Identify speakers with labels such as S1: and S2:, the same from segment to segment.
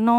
S1: 9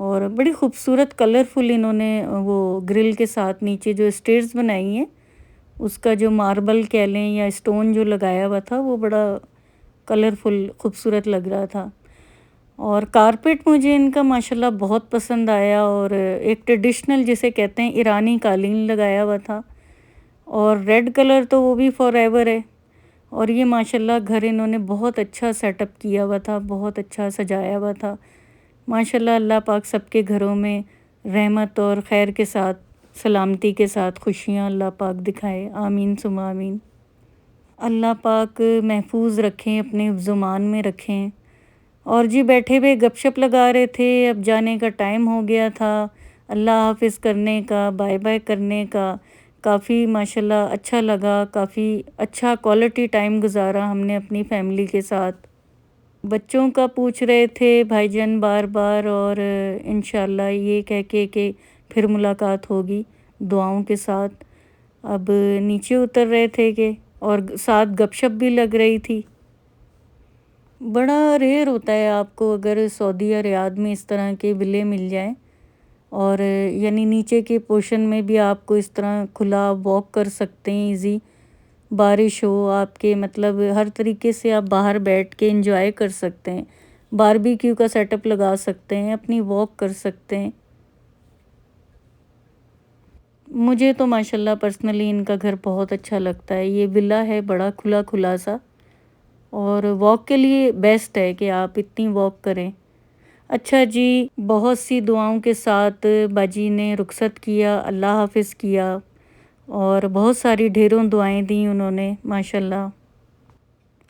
S1: اور بڑی خوبصورت کلرفل انہوں نے وہ گرل کے ساتھ نیچے جو اسٹیئرز بنائی ہیں، اس کا جو ماربل کہہ لیں یا اسٹون جو لگایا ہوا تھا وہ بڑا کلرفل خوبصورت لگ رہا تھا۔ اور کارپیٹ مجھے ان کا ماشاءاللہ بہت پسند آیا، اور ایک ٹریڈیشنل جسے کہتے ہیں ایرانی قالین لگایا ہوا تھا، اور ریڈ کلر تو وہ بھی فار ایور ہے۔ اور یہ ماشاءاللہ گھر انہوں نے بہت اچھا سیٹ اپ کیا ہوا تھا، بہت اچھا سجایا ہوا تھا ماشاءاللہ۔ اللہ پاک سب کے گھروں میں رحمت اور خیر کے ساتھ، سلامتی کے ساتھ خوشیاں اللہ پاک دکھائے، آمین ثم آمین۔ اللہ پاک محفوظ رکھیں، اپنے حفظ-و-امان میں رکھیں۔ اور جی بیٹھے ہوئے گپ شپ لگا رہے تھے، اب جانے کا ٹائم ہو گیا تھا، اللہ حافظ کرنے کا، بائے بائے کرنے کا۔ کافی ماشاءاللہ اچھا لگا، کافی اچھا کوالٹی ٹائم گزارا ہم نے اپنی فیملی کے ساتھ۔ بچوں کا پوچھ رہے تھے بھائی جان بار بار، اور انشاءاللہ یہ کہہ کے کہ پھر ملاقات ہوگی دعاؤں کے ساتھ۔ اب نیچے اتر رہے تھے کہ، اور ساتھ گپ شپ بھی لگ رہی تھی۔ بڑا ریئر ہوتا ہے آپ کو اگر سعودیہ ریاض میں اس طرح کے ویلے مل جائیں، اور یعنی نیچے کے پورشن میں بھی آپ کو اس طرح کھلا واک کر سکتے ہیں ایزی، بارش ہو آپ کے مطلب ہر طریقے سے آپ باہر بیٹھ کے انجوائے کر سکتے ہیں، باربیکیو کا سیٹ اپ لگا سکتے ہیں، اپنی واک کر سکتے ہیں۔ مجھے تو ماشاءاللہ پرسنلی ان کا گھر بہت اچھا لگتا ہے۔ یہ ولا ہے بڑا کھلا کھلا سا، اور واک کے لیے بیسٹ ہے کہ آپ اتنی واک کریں۔ اچھا جی، بہت سی دعاؤں کے ساتھ باجی نے رخصت کیا، اللہ حافظ کیا، اور بہت ساری ڈھیروں دعائیں دیں انہوں نے ماشاءاللہ۔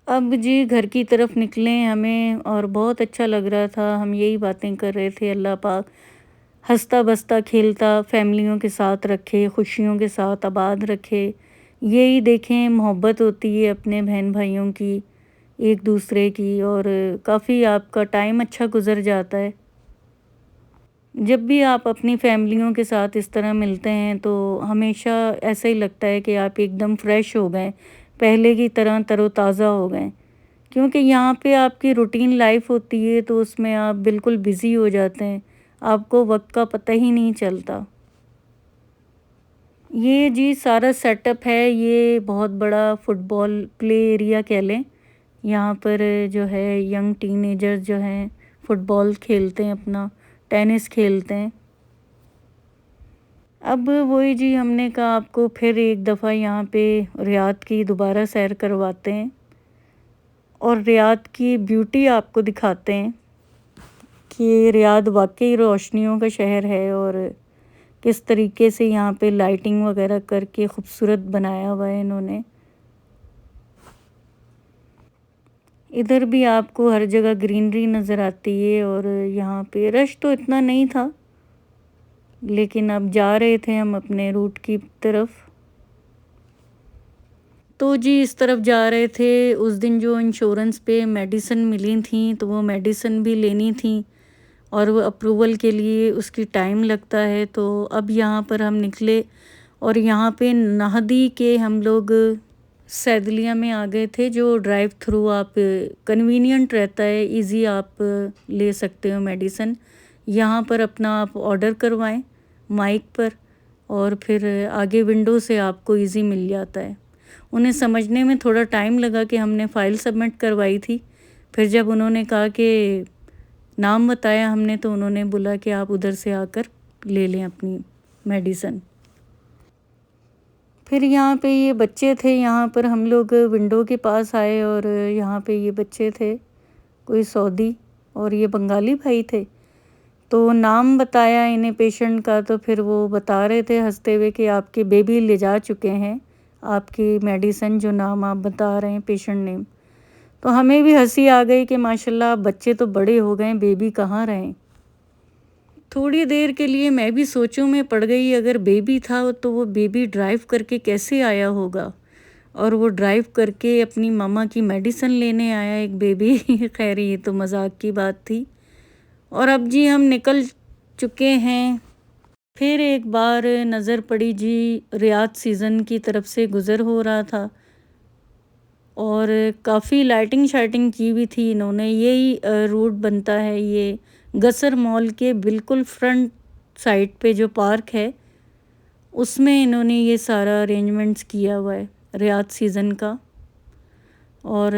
S1: اب جی گھر کی طرف نکلیں ہمیں، اور بہت اچھا لگ رہا تھا، ہم یہی باتیں کر رہے تھے اللہ پاک ہنستا بستا کھیلتا فیملیوں کے ساتھ رکھے، خوشیوں کے ساتھ آباد رکھے۔ یہی دیکھیں محبت ہوتی ہے اپنے بہن بھائیوں کی، ایک دوسرے کی، اور کافی آپ کا ٹائم اچھا گزر جاتا ہے جب بھی آپ اپنی فیملیوں کے ساتھ اس طرح ملتے ہیں۔ تو ہمیشہ ایسا ہی لگتا ہے کہ آپ ایک دم فریش ہو گئے، پہلے کی طرح تر و تازہ ہو گئے، کیونکہ یہاں پہ آپ کی روٹین لائف ہوتی ہے تو اس میں آپ بالکل بزی ہو جاتے ہیں، آپ کو وقت کا پتہ ہی نہیں چلتا۔ یہ جی سارا سیٹ اپ ہے، یہ بہت بڑا فٹ بال پلے ایریا کہہ لیں۔ یہاں پر جو ہے ینگ ٹین ایجرز جو ہیں فٹ بال کھیلتے ہیں، اپنا ٹینس کھیلتے ہیں۔ اب وہی جی ہم نے کہا آپ کو پھر ایک دفعہ یہاں پہ ریاض کی دوبارہ سیر کرواتے ہیں، اور ریاض کی بیوٹی آپ کو دکھاتے ہیں کہ ریاض واقعی روشنیوں کا شہر ہے، اور کس طریقے سے یہاں پہ لائٹنگ وغیرہ کر کے خوبصورت بنایا ہوا ہے انہوں نے۔ ادھر بھی آپ کو ہر جگہ گرینری نظر آتی ہے، اور یہاں پہ رش تو اتنا نہیں تھا، لیکن اب جا رہے تھے ہم اپنے روٹ کی طرف، تو جی اس طرف جا رہے تھے۔ اس دن جو انشورنس پہ میڈیسن ملی تھیں تو وہ میڈیسن بھی لینی تھیں، اور وہ اپروول کے لیے اس کی ٹائم لگتا ہے۔ تو اب یہاں پر ہم نکلے، اور یہاں پہ نہدی کے ہم لوگ سیدلیہ میں آ گئے تھے، جو ڈرائیو تھرو آپ کنوینینٹ رہتا ہے، ایزی آپ لے سکتے ہو میڈیسن۔ یہاں پر اپنا آپ آرڈر کروائیں مائک پر، اور پھر آگے ونڈو سے آپ کو ایزی مل جاتا ہے۔ انہیں سمجھنے میں تھوڑا ٹائم لگا کہ ہم نے فائل سبمٹ کروائی تھی، پھر جب انہوں نے کہا کہ نام بتایا ہم نے، تو انہوں نے بولا کہ آپ ادھر سے آ کر لے لیں اپنی میڈیسن۔ پھر یہاں پہ یہ بچے تھے، یہاں پر ہم لوگ ونڈو کے پاس آئے، اور یہاں پہ یہ بچے تھے، کوئی سعودی اور یہ بنگالی بھائی تھے۔ تو نام بتایا انہیں پیشنٹ کا، تو پھر وہ بتا رہے تھے ہنستے ہوئے کہ آپ کے بیبی لے جا چکے ہیں آپ کی میڈیسن، جو نام آپ بتا رہے ہیں پیشنٹ نیم۔ تو ہمیں بھی ہنسی آ گئی کہ ماشاءاللہ بچے تو بڑے ہو گئے، بیبی کہاں رہیں۔ تھوڑی دیر کے لیے میں بھی سوچوں میں پڑ گئی، اگر بیبی تھا تو وہ بیبی ڈرائیو کر کے کیسے آیا ہوگا، اور وہ ڈرائیو کر کے اپنی ماما کی میڈیسن لینے آیا ایک بیبی۔ خیر یہ تو مذاق کی بات تھی۔ اور اب جی ہم نکل چکے ہیں۔ پھر ایک بار نظر پڑی جی، ریاض سیزن کی طرف سے گزر ہو رہا تھا، اور کافی لائٹنگ شائٹنگ کی ہوئی تھی انہوں نے۔ یہی روٹ بنتا ہے یہ گسر مال کے بالکل فرنٹ سائڈ پہ جو پارک ہے اس میں انہوں نے یہ سارا ارینجمنٹس کیا ہوا ہے ریاض سیزن کا. اور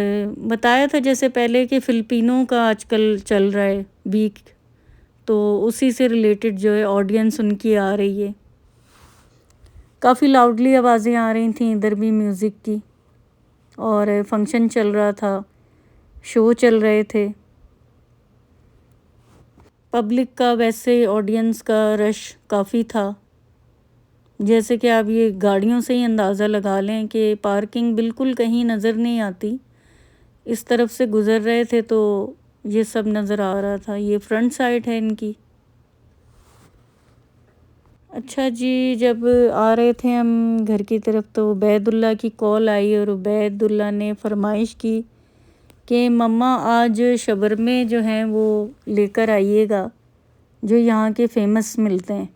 S1: بتایا تھا جیسے پہلے کہ فلپینوں کا آج کل چل رہا ہے ویک، تو اسی سے ریلیٹڈ جو ہے آڈینس ان کی آ رہی ہے. کافی لاؤڈلی آوازیں آ رہی تھیں ادھر بھی میوزک کی، اور فنکشن چل رہا تھا، شو چل رہے تھے. پبلک کا ویسے آڈینس کا رش کافی تھا، جیسے کہ آپ یہ گاڑیوں سے ہی اندازہ لگا لیں کہ پارکنگ بالکل کہیں نظر نہیں آتی. اس طرف سے گزر رہے تھے تو یہ سب نظر آ رہا تھا. یہ فرنٹ سائڈ ہے ان کی. اچھا جی، جب آ رہے تھے ہم گھر کی طرف تو عبید اللہ کی کال آئی، اور عبید اللہ نے فرمائش کی کہ مما آج شاورمے جو ہیں وہ لے کر آئیے گا جو یہاں کے فیمس ملتے ہیں.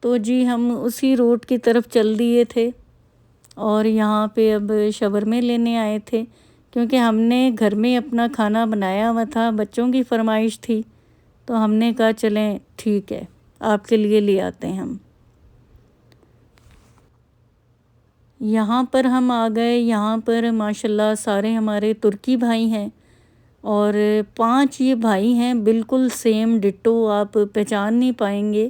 S1: تو جی ہم اسی روڈ کی طرف چل دیے تھے اور یہاں پہ اب شاورمے لینے آئے تھے، کیونکہ ہم نے گھر میں اپنا کھانا بنایا ہوا تھا. بچوں کی فرمائش تھی تو ہم نے کہا چلیں ٹھیک ہے آپ کے لیے لے آتے ہیں. ہم یہاں پر ہم آ گئے. یہاں پر ماشاءاللہ سارے ہمارے ترکی بھائی ہیں، اور 5 یہ بھائی ہیں بالکل سیم ڈٹو، آپ پہچان نہیں پائیں گے،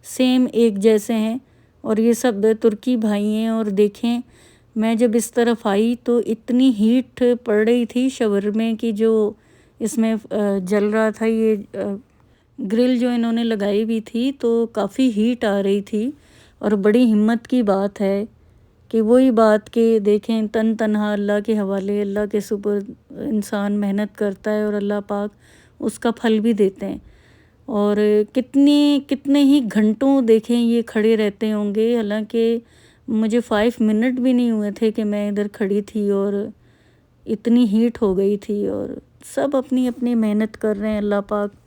S1: سیم ایک جیسے ہیں. اور یہ سب ترکی بھائی ہیں. اور دیکھیں میں جب اس طرف آئی تو اتنی ہیٹ پڑ رہی تھی شاورمے کی، جو اس میں جل رہا تھا، یہ گرل جو انہوں نے لگائی ہوئی تھی تو کافی ہیٹ آ رہی تھی. اور بڑی ہمت کی بات ہے کہ وہی بات کہ دیکھیں تن تنہا اللہ کے حوالے، اللہ کے سپرد انسان محنت کرتا ہے اور اللہ پاک اس کا پھل بھی دیتے ہیں. اور کتنے ہی گھنٹوں دیکھیں یہ کھڑے رہتے ہوں گے. حالانکہ مجھے 5 منٹ بھی نہیں ہوئے تھے کہ میں ادھر کھڑی تھی اور اتنی ہیٹ ہو گئی تھی. اور سب اپنی اپنی محنت کر رہے ہیں، اللہ پاک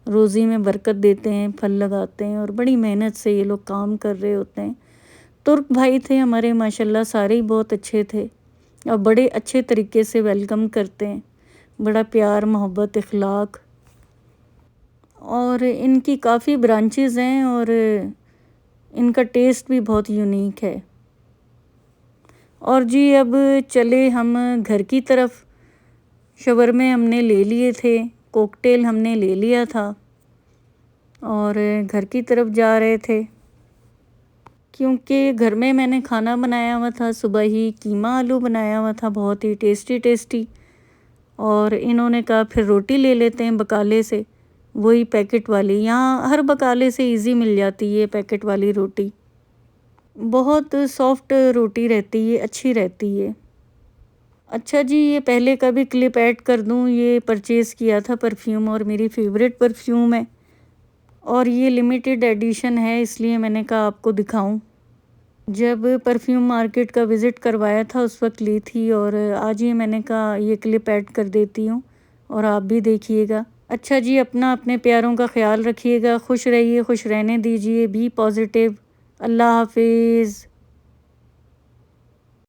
S1: روزی میں برکت دیتے ہیں، پھل لگاتے ہیں، اور بڑی محنت سے یہ لوگ کام کر رہے ہوتے ہیں. ترک بھائی تھے ہمارے ماشاءاللہ، سارے ہی بہت اچھے تھے اور بڑے اچھے طریقے سے ویلکم کرتے ہیں، بڑا پیار محبت اخلاق. اور ان کی کافی برانچز ہیں اور ان کا ٹیسٹ بھی بہت یونیک ہے. اور جی اب چلے ہم گھر کی طرف. شاورمے ہم نے لے لیے تھے، کوکٹیل ہم نے لے لیا تھا اور گھر کی طرف جا رہے تھے، کیونکہ گھر میں نے کھانا بنایا ہوا تھا. صبح ہی قیمہ آلو بنایا ہوا تھا، بہت ہی ٹیسٹی. اور انہوں نے کہا پھر روٹی لے لیتے ہیں بکالے سے، وہی پیکٹ والی. یہاں ہر بکالے سے ایزی مل جاتی ہے پیکٹ والی روٹی، بہت سافٹ روٹی رہتی ہے، اچھی رہتی ہے. اچھا جی، یہ پہلے کا بھی کلپ ایڈ کر دوں. یہ پرچیز کیا تھا پرفیوم، اور میری فیوریٹ پرفیوم ہے، اور یہ لیمیٹڈ ایڈیشن ہے، اس لیے میں نے کہا آپ کو دکھاؤں. جب پرفیوم مارکیٹ کا وزٹ کروایا تھا اس وقت لی تھی، اور آج ہی میں نے کہا یہ کلپ ایڈ کر دیتی ہوں اور آپ بھی دیکھیے گا. اچھا جی، اپنے پیاروں کا خیال رکھیے گا، خوش رہیے، خوش رہنے دیجیے، بی پازیٹیو. اللہ حافظ.